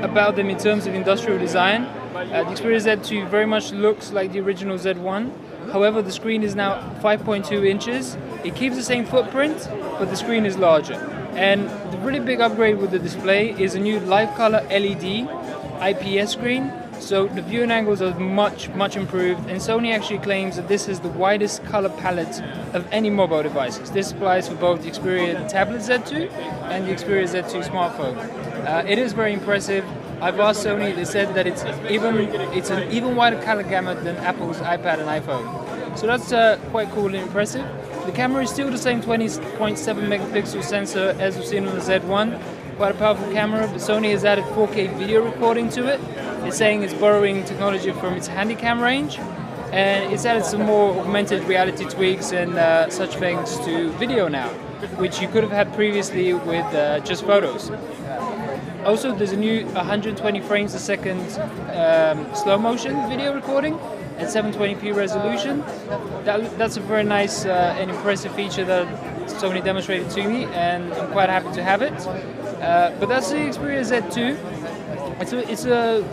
about them in terms of industrial design. The Xperia Z2 very much looks like the original Z1. However, the screen is now 5.2 inches. It keeps the same footprint, but the screen is larger. And the really big upgrade with the display is a new live color LED IPS screen. So the viewing angles are much improved, and Sony actually claims that this is the widest color palette of any mobile devices. This applies for both the Xperia Tablet Z2 and the Xperia Z2 smartphone. It is very impressive. I've asked Sony, they said that it's an even wider color gamut than Apple's iPad and iPhone. So that's quite cool and impressive. The camera is still the same 20.7 megapixel sensor as we've seen on the Z1. Quite a powerful camera, but Sony has added 4K video recording to it. It's saying it's borrowing technology from its Handycam range, and it's added some more augmented reality tweaks and such things to video now, which you could have had previously with just photos. Also, there's a new 120 frames a second slow motion video recording at 720p resolution. That's a very nice and impressive feature that Sony demonstrated to me, and I'm quite happy to have it. But that's the Xperia Z2. It's a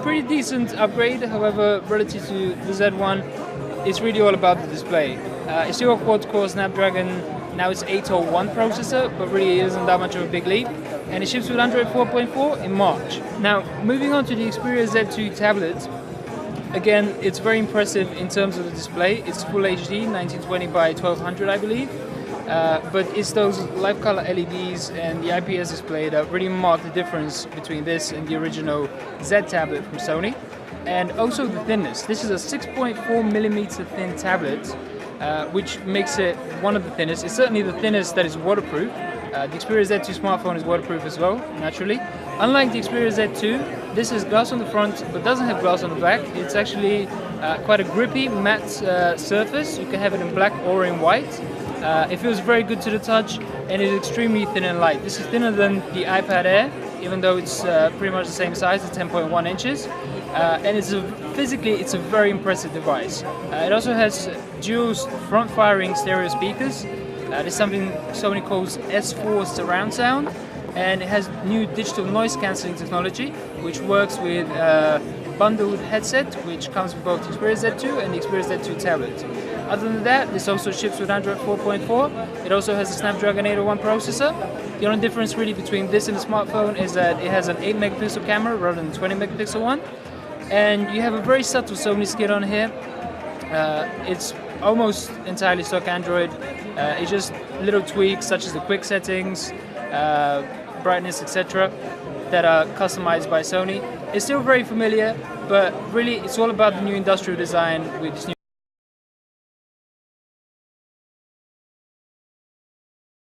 pretty decent upgrade, however, relative to the Z1, it's really all about the display. It's still a quad-core Snapdragon, now it's 801 processor, but really it isn't that much of a big leap. And it ships with Android 4.4 in March. Now, moving on to the Xperia Z2 tablet, again, it's very impressive in terms of the display. It's Full HD, 1920 by 1200, I believe. But it's those live color LEDs and the IPS display that really mark the difference between this and the original Z tablet from Sony. And also the thinness. This is a 6.4 millimeter thin tablet, which makes it one of the thinnest. It's certainly the thinnest that is waterproof. The Xperia Z2 smartphone is waterproof as well, naturally. Unlike the Xperia Z2, this is glass on the front but doesn't have glass on the back. It's actually quite a grippy matte surface. You can have it in black or in white. It feels very good to the touch, and it's extremely thin and light. This is thinner than the iPad Air, even though it's pretty much the same size at 10.1 inches. And physically, it's a very impressive device. It also has dual front-firing stereo speakers. This is something Sony calls S4 surround sound, and it has new digital noise cancelling technology, which works with bundled headset, which comes with both the Xperia Z2 and the Xperia Z2 tablet. Other than that, this also ships with Android 4.4. It also has a Snapdragon 801 processor. The only difference really between this and the smartphone is that it has an 8 megapixel camera rather than the 20 megapixel one. And you have a very subtle Sony skin on here. It's almost entirely stock Android. It's just little tweaks such as the quick settings, brightness, etc. that are customized by Sony. It's still very familiar, but really it's all about the new industrial design with this new